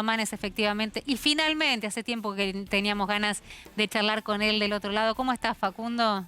Manes, efectivamente. Y finalmente, hace tiempo que teníamos ganas de charlar con él del otro lado. ¿Cómo estás, Facundo?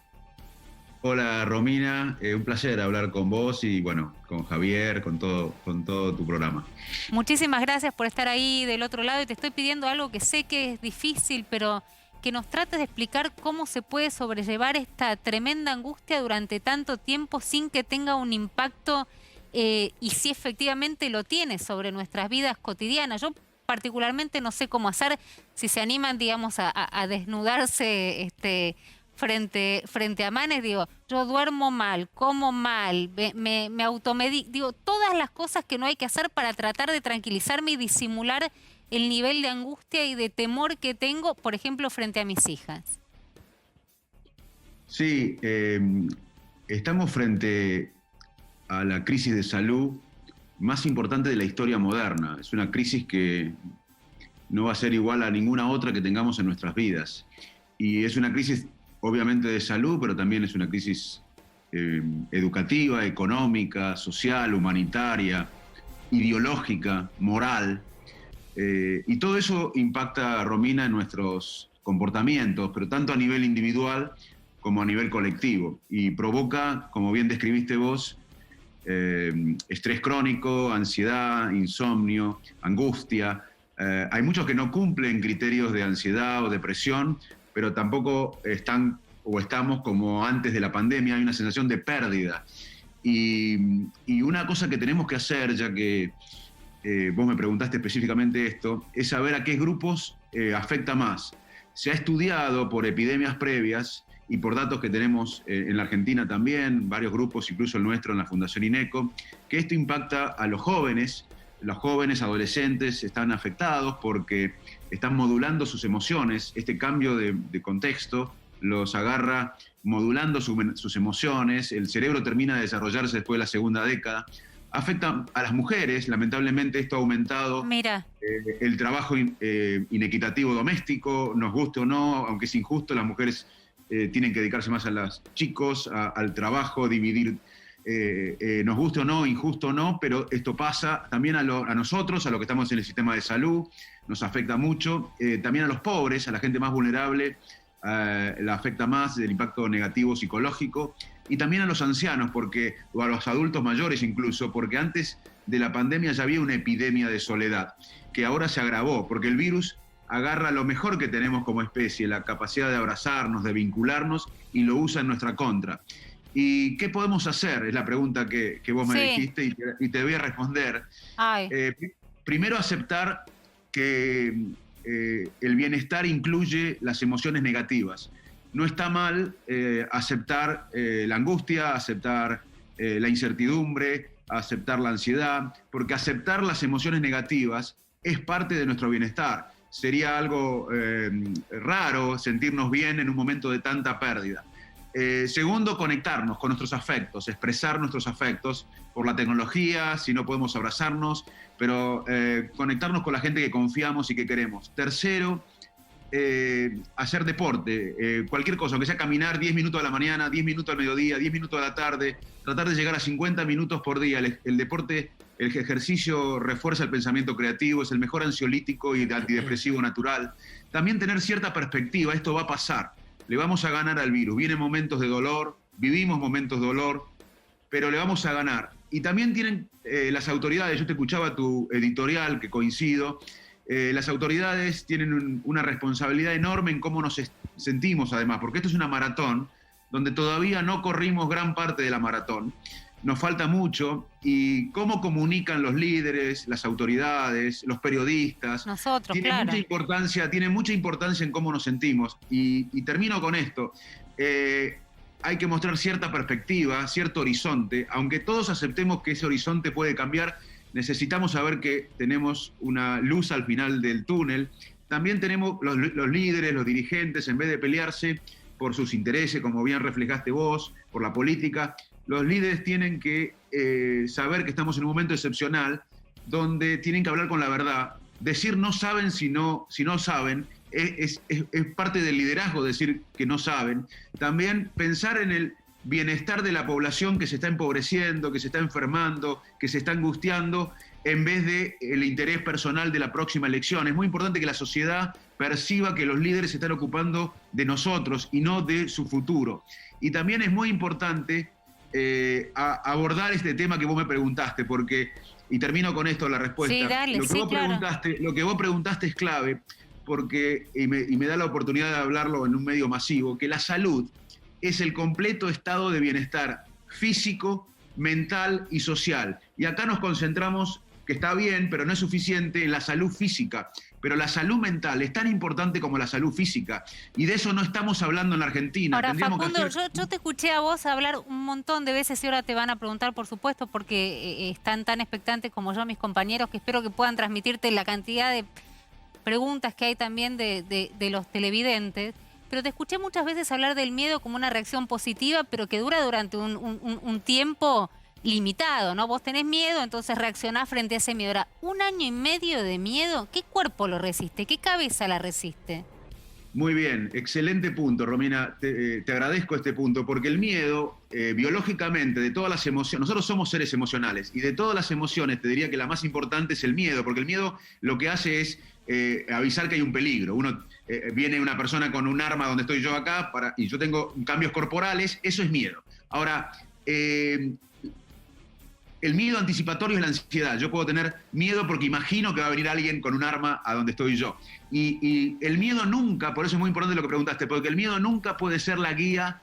Hola Romina, un placer hablar con vos y bueno, con Javier, con todo tu programa. Muchísimas gracias por estar ahí del otro lado y te estoy pidiendo algo que sé que es difícil, pero que nos trates de explicar cómo se puede sobrellevar esta tremenda angustia durante tanto tiempo sin que tenga un impacto y si efectivamente lo tiene sobre nuestras vidas cotidianas. Yo particularmente no sé cómo hacer, si se animan, digamos, a desnudarse frente a Manes, digo, yo duermo mal, como mal, me automedico, digo, todas las cosas que no hay que hacer para tratar de tranquilizarme y disimular el nivel de angustia y de temor que tengo, por ejemplo, frente a mis hijas. Sí, estamos frente a la crisis de salud más importante de la historia moderna. Es una crisis que no va a ser igual a ninguna otra que tengamos en nuestras vidas. Y es una crisis obviamente de salud, pero también es una crisis educativa, económica, social, humanitaria, ideológica, moral. Y todo eso impacta, Romina, en nuestros comportamientos, pero tanto a nivel individual como a nivel colectivo. Y provoca, como bien describiste vos, estrés crónico, ansiedad, insomnio, angustia. Hay muchos que no cumplen criterios de ansiedad o depresión, pero tampoco están o estamos como antes de la pandemia. Hay una sensación de pérdida. Y una cosa que tenemos que hacer, ya que vos me preguntaste específicamente esto, es saber a qué grupos afecta más. Se ha estudiado por epidemias previas y por datos que tenemos en la Argentina también, varios grupos, incluso el nuestro en la Fundación INECO, que esto impacta a los jóvenes. Los jóvenes adolescentes están afectados porque están modulando sus emociones. Este cambio de contexto los agarra modulando sus emociones. El cerebro termina de desarrollarse después de la segunda década. Afecta a las mujeres, lamentablemente esto ha aumentado. Mira, El trabajo inequitativo doméstico, nos guste o no, aunque es injusto, las mujeres tienen que dedicarse más a los chicos, al trabajo, dividir, nos guste o no, injusto o no, pero esto pasa también a nosotros, a los que estamos en el sistema de salud, nos afecta mucho, también a los pobres, a la gente más vulnerable, la afecta más el impacto negativo psicológico, y también a los ancianos, o a los adultos mayores incluso, porque antes de la pandemia ya había una epidemia de soledad, que ahora se agravó, porque el virus agarra lo mejor que tenemos como especie, la capacidad de abrazarnos, de vincularnos, y lo usa en nuestra contra. ¿Y qué podemos hacer? Es la pregunta que vos me dijiste y te voy a responder. ay, Primero, aceptar que el bienestar incluye las emociones negativas. No está mal aceptar la angustia, aceptar la incertidumbre, aceptar la ansiedad, porque aceptar las emociones negativas es parte de nuestro bienestar. Sería algo raro sentirnos bien en un momento de tanta pérdida. Segundo, conectarnos con nuestros afectos, expresar nuestros afectos por la tecnología, si no podemos abrazarnos, pero conectarnos con la gente que confiamos y que queremos. Tercero, hacer deporte, cualquier cosa, aunque sea caminar 10 minutos a la mañana, 10 minutos al mediodía, 10 minutos a la tarde, tratar de llegar a 50 minutos por día. El deporte, el ejercicio refuerza el pensamiento creativo, es el mejor ansiolítico y antidepresivo natural. También tener cierta perspectiva, esto va a pasar, le vamos a ganar al virus. Vienen momentos de dolor, vivimos momentos de dolor, pero le vamos a ganar. Y también tienen las autoridades, yo te escuchaba tu editorial, que coincido, las autoridades tienen una responsabilidad enorme en cómo nos sentimos además, porque esto es una maratón donde todavía no corrimos gran parte de la maratón, nos falta mucho, y cómo comunican los líderes, las autoridades, los periodistas, nosotros, claro. tiene mucha importancia en cómo nos sentimos. Y termino con esto. Hay que mostrar cierta perspectiva, cierto horizonte, aunque todos aceptemos que ese horizonte puede cambiar. Necesitamos saber que tenemos una luz al final del túnel. También tenemos los líderes, los dirigentes, en vez de pelearse por sus intereses, como bien reflejaste vos, por la política, los líderes tienen que saber que estamos en un momento excepcional donde tienen que hablar con la verdad. Decir no saben si no saben es parte del liderazgo, decir que no saben. También pensar en el bienestar de la población que se está empobreciendo, que se está enfermando, que se está angustiando, en vez de el interés personal de la próxima elección. Es muy importante que la sociedad perciba que los líderes se están ocupando de nosotros y no de su futuro. Y también es muy importante abordar este tema que vos me preguntaste, porque, y termino con esto la respuesta, Sí, dale, lo que vos preguntaste es clave, porque, y me da la oportunidad de hablarlo en un medio masivo, que la salud es el completo estado de bienestar físico, mental y social. Y acá nos concentramos, que está bien, pero no es suficiente, en la salud física. Pero la salud mental es tan importante como la salud física. Y de eso no estamos hablando en la Argentina. Ahora, Tendríamos Facundo, que hacer... yo te escuché a vos hablar un montón de veces y ahora te van a preguntar, por supuesto, porque están tan expectantes como yo, mis compañeros, que espero que puedan transmitirte la cantidad de preguntas que hay también de los televidentes. Pero te escuché muchas veces hablar del miedo como una reacción positiva, pero que dura durante un tiempo limitado, ¿no? Vos tenés miedo, entonces reaccionás frente a ese miedo. Ahora, 1 año y medio de miedo, ¿qué cuerpo lo resiste? ¿Qué cabeza la resiste? Muy bien, excelente punto, Romina. Te agradezco este punto, porque el miedo, biológicamente, de todas las emociones, nosotros somos seres emocionales, y de todas las emociones te diría que la más importante es el miedo, porque el miedo lo que hace es avisar que hay un peligro. Viene una persona con un arma donde estoy yo acá, y yo tengo cambios corporales, eso es miedo. Ahora, el miedo anticipatorio es la ansiedad. Yo puedo tener miedo porque imagino que va a venir alguien con un arma a donde estoy yo. Y el miedo nunca, por eso es muy importante lo que preguntaste, porque el miedo nunca puede ser la guía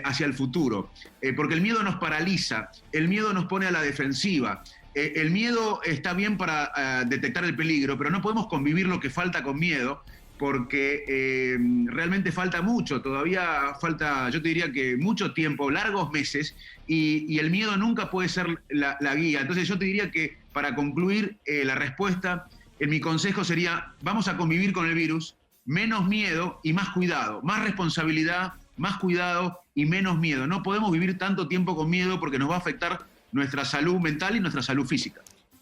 hacia el futuro. Porque el miedo nos paraliza, el miedo nos pone a la defensiva. El miedo está bien para detectar el peligro, pero no podemos convivir lo que falta con miedo, porque realmente falta mucho, todavía falta, yo te diría que mucho tiempo, largos meses, y el miedo nunca puede ser la guía. Entonces yo te diría que para concluir la respuesta, mi consejo sería, vamos a convivir con el virus, menos miedo y más cuidado, más responsabilidad, más cuidado y menos miedo. No podemos vivir tanto tiempo con miedo porque nos va a afectar nuestra salud mental y nuestra salud física.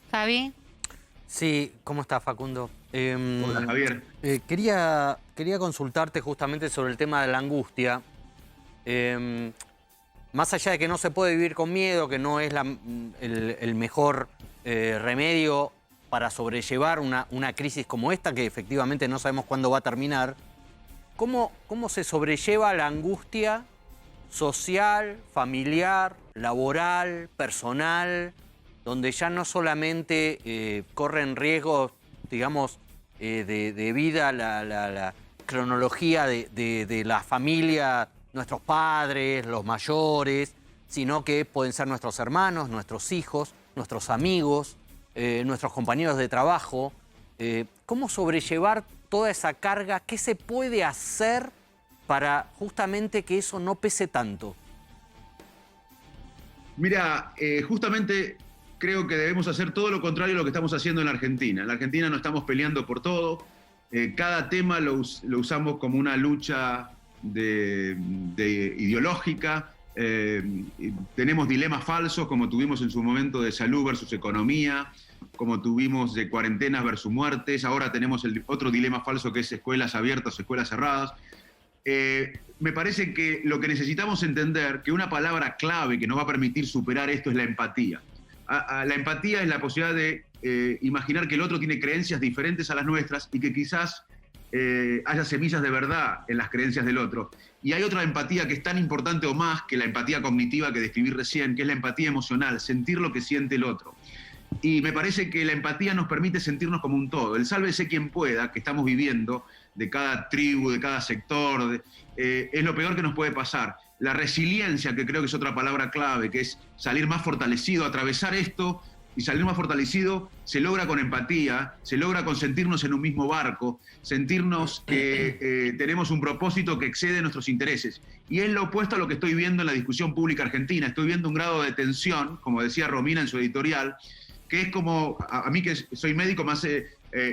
Javi. Sí, ¿cómo estás, Facundo? Hola, Javier. Quería consultarte justamente sobre el tema de la angustia. Más allá de que no se puede vivir con miedo, que no es el mejor remedio para sobrellevar una crisis como esta, que efectivamente no sabemos cuándo va a terminar, ¿cómo se sobrelleva la angustia social, familiar, laboral, personal, donde ya no solamente corren riesgos, digamos, de vida la cronología de la familia, nuestros padres, los mayores, sino que pueden ser nuestros hermanos, nuestros hijos, nuestros amigos, nuestros compañeros de trabajo? ¿Cómo sobrellevar toda esa carga? ¿Qué se puede hacer para justamente que eso no pese tanto? Mira, justamente creo que debemos hacer todo lo contrario a lo que estamos haciendo en la Argentina. En la Argentina no estamos peleando por todo. Cada tema lo usamos como una lucha ideológica. Tenemos dilemas falsos, como tuvimos en su momento de salud versus economía, como tuvimos de cuarentenas versus muertes. Ahora tenemos otro dilema falso que es escuelas abiertas, escuelas cerradas. Me parece que lo que necesitamos entender, que una palabra clave que nos va a permitir superar esto es la empatía. La empatía es la posibilidad de imaginar que el otro tiene creencias diferentes a las nuestras y que quizás haya semillas de verdad en las creencias del otro. Y hay otra empatía que es tan importante o más que la empatía cognitiva que describí recién, que es la empatía emocional, sentir lo que siente el otro. Y me parece que la empatía nos permite sentirnos como un todo. El sálvese quien pueda, que estamos viviendo, de cada tribu, de cada sector, es lo peor que nos puede pasar. La resiliencia, que creo que es otra palabra clave, que es salir más fortalecido, atravesar esto, y salir más fortalecido se logra con empatía, se logra con sentirnos en un mismo barco, sentirnos que tenemos un propósito que excede nuestros intereses. Y es lo opuesto a lo que estoy viendo en la discusión pública argentina. Estoy viendo un grado de tensión, como decía Romina en su editorial, que es como, a mí que soy médico, me hace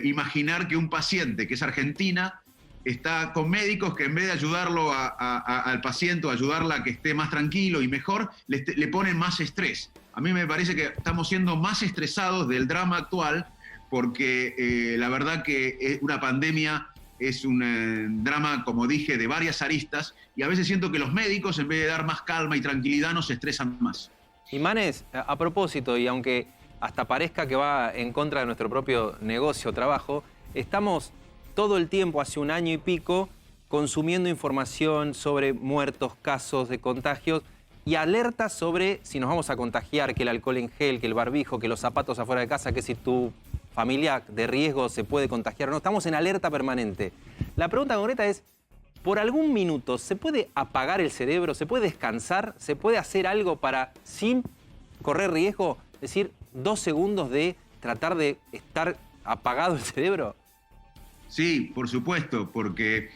imaginar que un paciente que es argentina está con médicos que en vez de ayudarlo al paciente o ayudarla a que esté más tranquilo y mejor, le ponen más estrés. A mí me parece que estamos siendo más estresados del drama actual porque la verdad que una pandemia es un drama, como dije, de varias aristas, y a veces siento que los médicos, en vez de dar más calma y tranquilidad, nos estresan más. Y Manes, a propósito, y aunque hasta parezca que va en contra de nuestro propio negocio o trabajo, estamos todo el tiempo, hace un año y pico, consumiendo información sobre muertos, casos de contagios y alertas sobre si nos vamos a contagiar, que el alcohol en gel, que el barbijo, que los zapatos afuera de casa, que si tu familia de riesgo se puede contagiar o no. Estamos en alerta permanente. La pregunta concreta es, ¿por algún minuto se puede apagar el cerebro? ¿Se puede descansar? ¿Se puede hacer algo para, sin correr riesgo, es decir, 2 segundos de tratar de estar apagado el cerebro? Sí, por supuesto, porque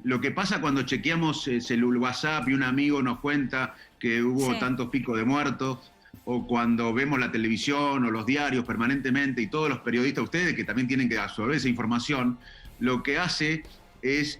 lo que pasa cuando chequeamos el WhatsApp y un amigo nos cuenta que hubo tantos picos de muertos, o cuando vemos la televisión o los diarios permanentemente y todos los periodistas, ustedes que también tienen que absorber esa información, lo que hace es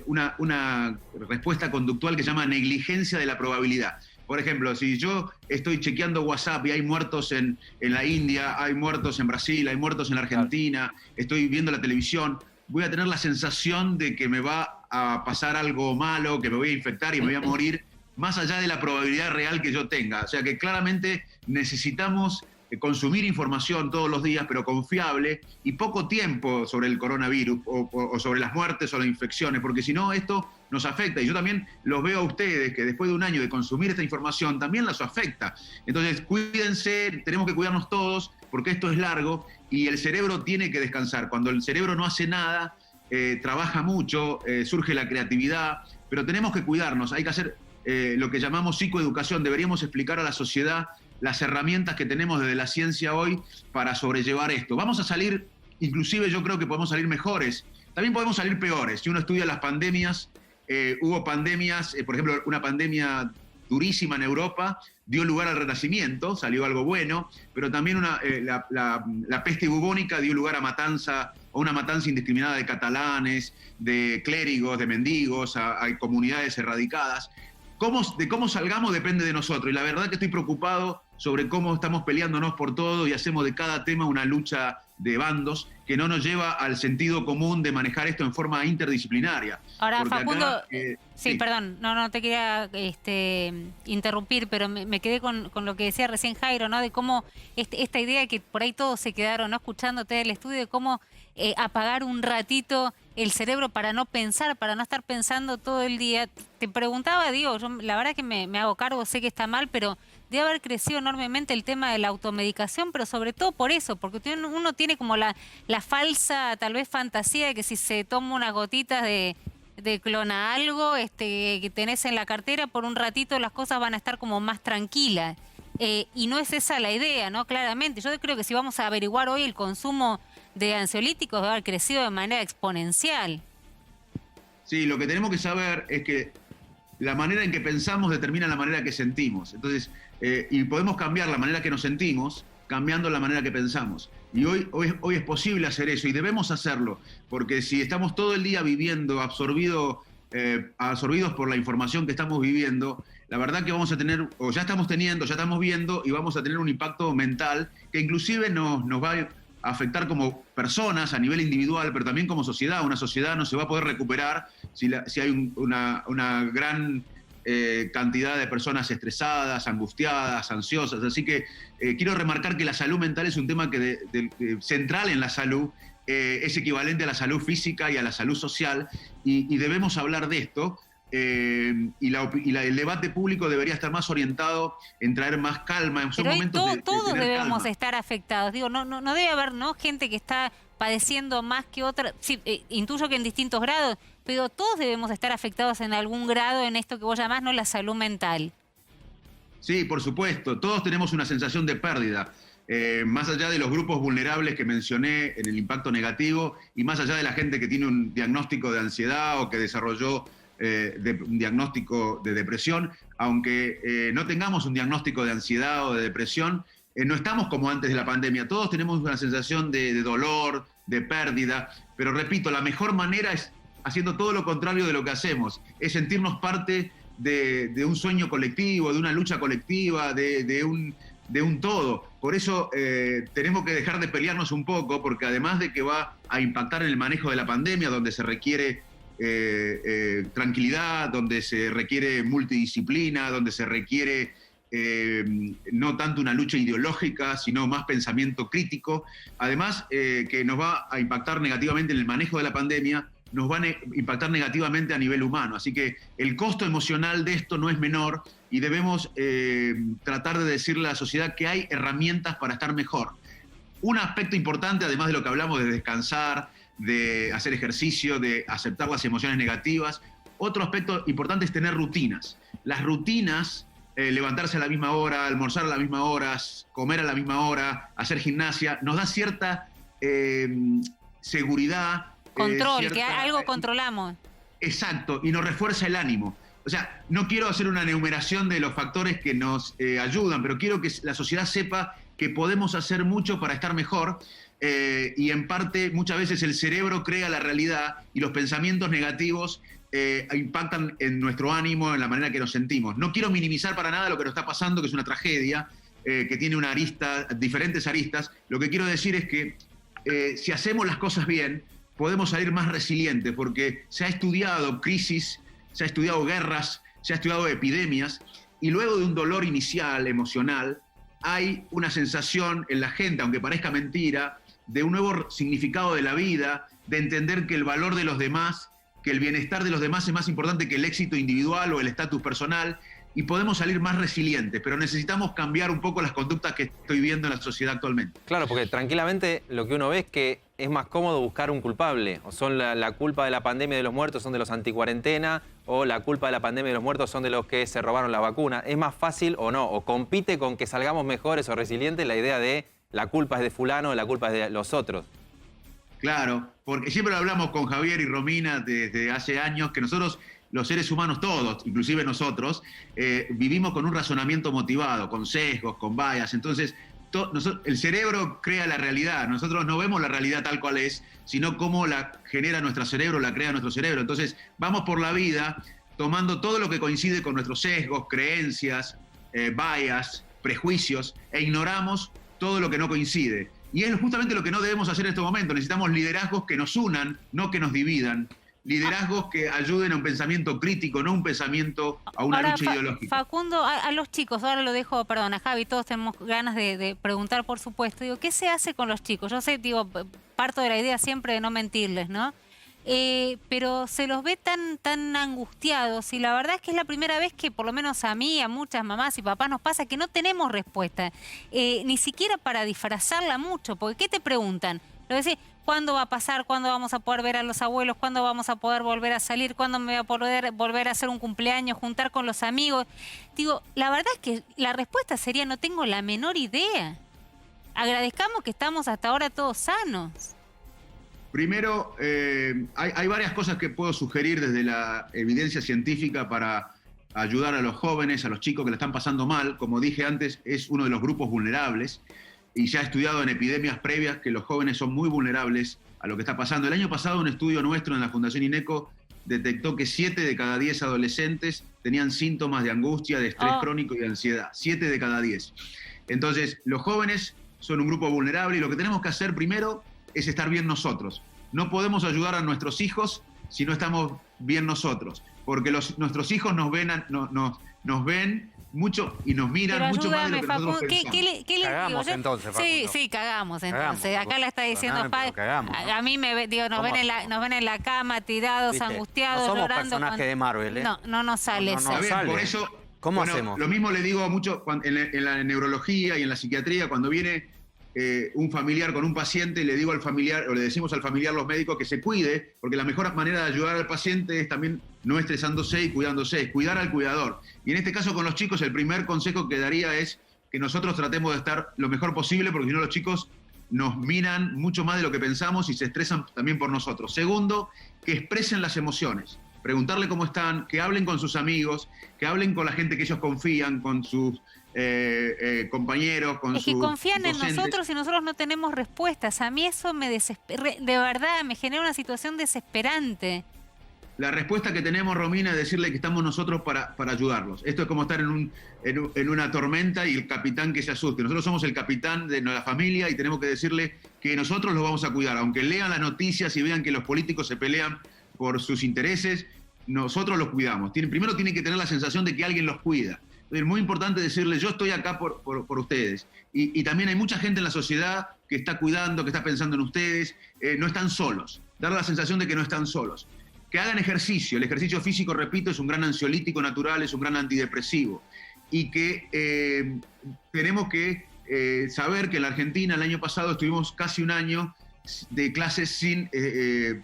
una respuesta conductual que se llama negligencia de la probabilidad. Por ejemplo, si yo estoy chequeando WhatsApp y hay muertos en la India, hay muertos en Brasil, hay muertos en la Argentina, estoy viendo la televisión, voy a tener la sensación de que me va a pasar algo malo, que me voy a infectar y me voy a morir, más allá de la probabilidad real que yo tenga. O sea que claramente necesitamos consumir información todos los días, pero confiable, y poco tiempo sobre el coronavirus o sobre las muertes o las infecciones, porque si no esto nos afecta. Y yo también los veo a ustedes que después de un año de consumir esta información también los afecta. Entonces cuídense, tenemos que cuidarnos todos porque esto es largo y el cerebro tiene que descansar. Cuando el cerebro no hace nada, trabaja mucho, surge la creatividad, pero tenemos que cuidarnos, hay que hacer lo que llamamos psicoeducación. Deberíamos explicar a la sociedad las herramientas que tenemos desde la ciencia hoy para sobrellevar esto. Vamos a salir, inclusive yo creo que podemos salir mejores, también podemos salir peores. Si uno estudia las pandemias, hubo pandemias, por ejemplo, una pandemia durísima en Europa dio lugar al Renacimiento, salió algo bueno, pero también la peste bubónica dio lugar a una matanza indiscriminada de catalanes, de clérigos, de mendigos, a comunidades erradicadas. De cómo salgamos depende de nosotros, y la verdad que estoy preocupado sobre cómo estamos peleándonos por todo y hacemos de cada tema una lucha de bandos que no nos lleva al sentido común de manejar esto en forma interdisciplinaria. Ahora, porque Facundo, acá, sí, perdón, no te quería interrumpir, pero me quedé con lo que decía recién Jairo, ¿no? De cómo esta idea de que por ahí todos se quedaron, ¿no?, escuchándote del estudio, de cómo apagar un ratito el cerebro para no pensar, para no estar pensando todo el día. Te preguntaba, digo, yo la verdad que me hago cargo, sé que está mal, pero debe haber crecido enormemente el tema de la automedicación, pero sobre todo por eso, porque uno tiene como la falsa, tal vez, fantasía de que si se toma unas gotitas de clona algo que tenés en la cartera, por un ratito las cosas van a estar como más tranquilas. Y no es esa la idea, ¿no? Claramente. Yo creo que si vamos a averiguar hoy el consumo de ansiolíticos, va a haber crecido de manera exponencial. Sí, lo que tenemos que saber es que la manera en que pensamos determina la manera que sentimos. Entonces, y podemos cambiar la manera que nos sentimos cambiando la manera que pensamos. Y hoy es posible hacer eso y debemos hacerlo, porque si estamos todo el día viviendo absorbidos por la información que estamos viviendo, la verdad que vamos a tener, o ya estamos teniendo, ya estamos viendo, y vamos a tener un impacto mental que inclusive nos va a afectar como personas a nivel individual, pero también como sociedad. Una sociedad no se va a poder recuperar si hay una gran cantidad de personas estresadas, angustiadas, ansiosas. Así que quiero remarcar que la salud mental es un tema central en la salud, es equivalente a la salud física y a la salud social, y debemos hablar de esto. El debate público debería estar más orientado en traer más calma. En Pero momentos todos tener debemos calma. estar afectados. Digo, no debe haber, ¿no?, gente que está padeciendo más que otra. Sí, intuyo que en distintos grados, pero todos debemos estar afectados en algún grado en esto que vos llamás, ¿no?, la salud mental. Sí, por supuesto. Todos tenemos una sensación de pérdida. Más allá de los grupos vulnerables que mencioné en el impacto negativo, y más allá de la gente que tiene un diagnóstico de ansiedad o que desarrolló un diagnóstico de depresión, aunque no tengamos un diagnóstico de ansiedad o de depresión, no estamos como antes de la pandemia. Todos tenemos una sensación de dolor, de pérdida, pero repito, la mejor manera es haciendo todo lo contrario de lo que hacemos, es sentirnos parte de un sueño colectivo, de una lucha colectiva, de un todo. Por eso tenemos que dejar de pelearnos un poco, porque además de que va a impactar en el manejo de la pandemia, donde se requiere tranquilidad, donde se requiere multidisciplina, donde se requiere no tanto una lucha ideológica, sino más pensamiento crítico. Además, que nos va a impactar negativamente en el manejo de la pandemia, nos van a impactar negativamente a nivel humano. Así que el costo emocional de esto no es menor y debemos tratar de decirle a la sociedad que hay herramientas para estar mejor. Un aspecto importante, además de lo que hablamos de descansar, de hacer ejercicio, de aceptar las emociones negativas, otro aspecto importante es tener rutinas. Las rutinas, levantarse a la misma hora, almorzar a la misma hora, comer a la misma hora, hacer gimnasia, nos da cierta seguridad. Control, que algo controlamos. Exacto, y nos refuerza el ánimo. O sea, no quiero hacer una enumeración de los factores que nos ayudan, pero quiero que la sociedad sepa que podemos hacer mucho para estar mejor, y en parte muchas veces el cerebro crea la realidad y los pensamientos negativos impactan en nuestro ánimo, en la manera que nos sentimos. No quiero minimizar para nada lo que nos está pasando, que es una tragedia, que tiene una arista, diferentes aristas. Lo que quiero decir es que si hacemos las cosas bien, podemos salir más resilientes, porque se ha estudiado crisis, se ha estudiado guerras, se ha estudiado epidemias, y luego de un dolor inicial, emocional, hay una sensación en la gente, aunque parezca mentira, de un nuevo significado de la vida, de entender que el valor de los demás, que el bienestar de los demás es más importante que el éxito individual o el estatus personal, y podemos salir más resilientes, pero necesitamos cambiar un poco las conductas que estoy viendo en la sociedad actualmente. Claro, porque tranquilamente lo que uno ve es que es más cómodo buscar un culpable. O son la culpa de la pandemia de los muertos son de los anticuarentena, o la culpa de la pandemia de los muertos son de los que se robaron la vacuna. Es más fácil o no, o compite con que salgamos mejores o resilientes la idea de la culpa es de fulano, la culpa es de los otros. Claro, porque siempre lo hablamos con Javier y Romina desde hace años, que nosotros, los seres humanos todos, inclusive nosotros, vivimos con un razonamiento motivado, con sesgos, con bias. Entonces, el cerebro crea la realidad. Nosotros no vemos la realidad tal cual es, sino cómo la genera nuestro cerebro, la crea nuestro cerebro. Entonces, vamos por la vida tomando todo lo que coincide con nuestros sesgos, creencias, bias, prejuicios, e ignoramos todo lo que no coincide. Y es justamente lo que no debemos hacer en este momento. Necesitamos liderazgos que nos unan, no que nos dividan. Liderazgos que ayuden a un pensamiento crítico, no un pensamiento a una lucha ideológica. Facundo, a los chicos, ahora lo dejo, perdón, a Javi, todos tenemos ganas de preguntar, por supuesto. Digo, ¿qué se hace con los chicos? Yo sé, digo, parto de la idea siempre de no mentirles, ¿no? Pero se los ve tan angustiados, y la verdad es que es la primera vez que, por lo menos a mí, a muchas mamás y papás nos pasa que no tenemos respuesta, ni siquiera para disfrazarla mucho, porque ¿qué te preguntan? Lo decís, ¿cuándo va a pasar? ¿Cuándo vamos a poder ver a los abuelos? ¿Cuándo vamos a poder volver a salir? ¿Cuándo me voy a poder volver a hacer un cumpleaños, juntar con los amigos? Digo, la verdad es que la respuesta sería, no tengo la menor idea. Agradezcamos que estamos hasta ahora todos sanos. Primero, hay varias cosas que puedo sugerir desde la evidencia científica para ayudar a los jóvenes, a los chicos que la están pasando mal. Como dije antes, es uno de los grupos vulnerables, y se ha estudiado en epidemias previas que los jóvenes son muy vulnerables a lo que está pasando. El año pasado, un estudio nuestro en la Fundación INECO detectó que 7 de cada 10 adolescentes tenían síntomas de angustia, de estrés crónico y de ansiedad. 7 de cada 10. Entonces, los jóvenes son un grupo vulnerable, y lo que tenemos que hacer primero es estar bien nosotros. No podemos ayudar a nuestros hijos si no estamos bien nosotros, porque nuestros hijos nos ven mucho y nos miran. Pero mucho más de lo que Facundo, nosotros pensamos. ¿qué les Cagamos digo? entonces, Facundo. Sí, cagamos entonces. Cagamos, Acá la está diciendo perdóname, pero cagamos, ¿no? A mí nos ven en la cama, tirados, ¿Viste? angustiados, No somos llorando. personajes de Marvel, ¿eh? No nos sale No, eso. no, Está bien, sale. por eso, ¿Cómo hacemos? Lo mismo le digo mucho en la neurología y en la psiquiatría, cuando viene un familiar con un paciente, le digo al familiar, o le decimos al familiar, los médicos, que se cuide, porque la mejor manera de ayudar al paciente es también no estresándose y cuidándose, es cuidar al cuidador. Y en este caso con los chicos, el primer consejo que daría es que nosotros tratemos de estar lo mejor posible, porque si no los chicos nos miran mucho más de lo que pensamos y se estresan también por nosotros. Segundo, que expresen las emociones. Preguntarle cómo están, que hablen con sus amigos, que hablen con la gente que ellos confían, con sus compañeros, con sus Es que confían en docentes. nosotros y nosotros no tenemos respuestas. A mí eso me desespera, de verdad, me genera una situación desesperante. La respuesta que tenemos, Romina, es decirle que estamos nosotros para ayudarlos. Esto es como estar en una tormenta y el capitán que se asuste. Nosotros somos el capitán de la familia y tenemos que decirle que nosotros los vamos a cuidar. Aunque lean las noticias y vean que los políticos se pelean por sus intereses, nosotros los cuidamos. Primero tienen que tener la sensación de que alguien los cuida. es muy importante decirles, yo estoy acá por ustedes. Y también hay mucha gente en la sociedad que está cuidando, que está pensando en ustedes, no están solos, dar la sensación de que no están solos. Que hagan ejercicio, el ejercicio físico, repito, es un gran ansiolítico natural, es un gran antidepresivo. Y que tenemos que saber que en la Argentina el año pasado estuvimos casi un año de clases sin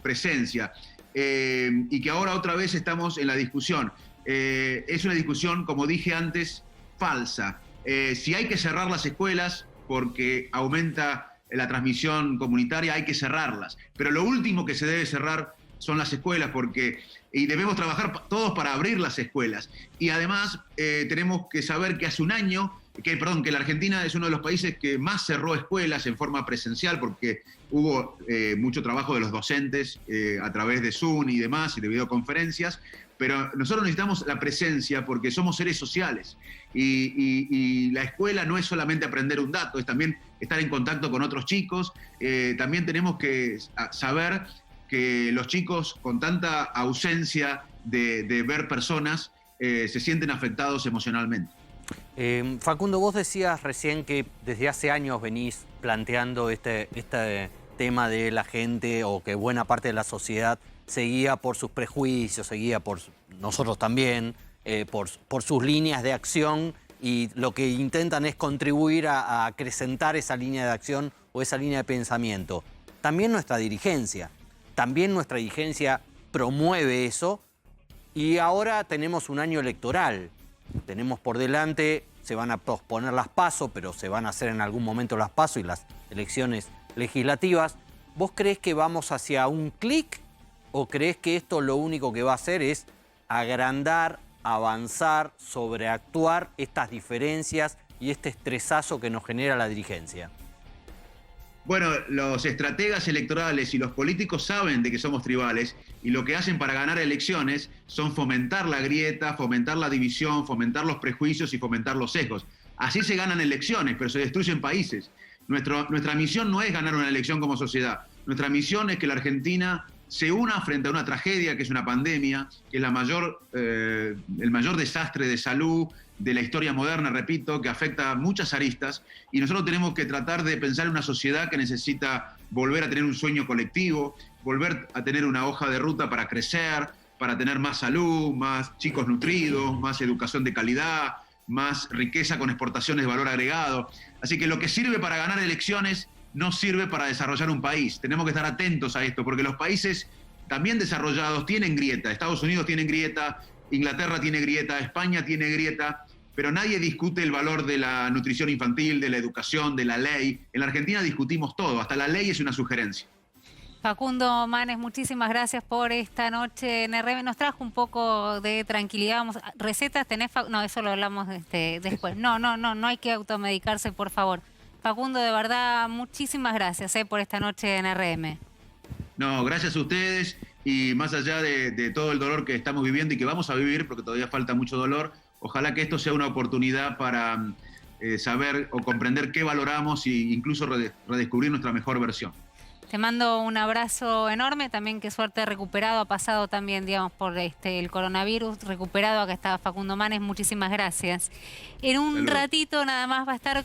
presencia y que ahora otra vez estamos en la discusión. Es una discusión, como dije antes, falsa. Si hay que cerrar las escuelas porque aumenta la transmisión comunitaria, hay que cerrarlas. Pero lo último que se debe cerrar son las escuelas y debemos trabajar todos para abrir las escuelas. Y además tenemos que saber que hace un año, que la Argentina es uno de los países que más cerró escuelas en forma presencial porque hubo mucho trabajo de los docentes a través de Zoom y demás y de videoconferencias, pero nosotros necesitamos la presencia porque somos seres sociales y la escuela no es solamente aprender un dato, es también estar en contacto con otros chicos. También tenemos que saber que los chicos con tanta ausencia de ver personas se sienten afectados emocionalmente. Facundo, vos decías recién que desde hace años venís planteando este tema de la gente o que buena parte de la sociedad seguía por sus prejuicios, seguía por nosotros también, por sus líneas de acción y lo que intentan es contribuir a acrecentar esa línea de acción o esa línea de pensamiento. También nuestra dirigencia promueve eso y ahora tenemos un año electoral. Tenemos por delante, se van a posponer las PASO, pero se van a hacer en algún momento las PASO y las elecciones legislativas. ¿Vos creés que vamos hacia un clic o creés que esto lo único que va a hacer es agrandar, avanzar, sobreactuar estas diferencias y este estresazo que nos genera la dirigencia? Bueno, los estrategas electorales y los políticos saben de que somos tribales y lo que hacen para ganar elecciones son fomentar la grieta, fomentar la división, fomentar los prejuicios y fomentar los sesgos. Así se ganan elecciones, pero se destruyen países. Nuestra misión no es ganar una elección como sociedad. Nuestra misión es que la Argentina se una frente a una tragedia que es una pandemia, que es el mayor desastre de salud de la historia moderna, repito, que afecta a muchas aristas, y nosotros tenemos que tratar de pensar en una sociedad que necesita volver a tener un sueño colectivo, volver a tener una hoja de ruta para crecer, para tener más salud, más chicos nutridos, más educación de calidad, más riqueza con exportaciones de valor agregado. Así que lo que sirve para ganar elecciones no sirve para desarrollar un país. Tenemos que estar atentos a esto, porque los países también desarrollados tienen grieta. Estados Unidos tiene grieta, Inglaterra tiene grieta, España tiene grieta, pero nadie discute el valor de la nutrición infantil, de la educación, de la ley. En la Argentina discutimos todo, hasta la ley es una sugerencia. Facundo Manes, muchísimas gracias por esta noche en RM. Nos trajo un poco de tranquilidad. ¿Recetas tenés? No, eso lo hablamos después. No hay que automedicarse, por favor. Facundo, de verdad, muchísimas gracias por esta noche en RM. No, gracias a ustedes y más allá de todo el dolor que estamos viviendo y que vamos a vivir, porque todavía falta mucho dolor, ojalá que esto sea una oportunidad para saber o comprender qué valoramos e incluso redescubrir nuestra mejor versión. Te mando un abrazo enorme, también qué suerte recuperado, ha pasado también, digamos, por el coronavirus, recuperado, acá está Facundo Manes, muchísimas gracias. En un ratito nada más va a estar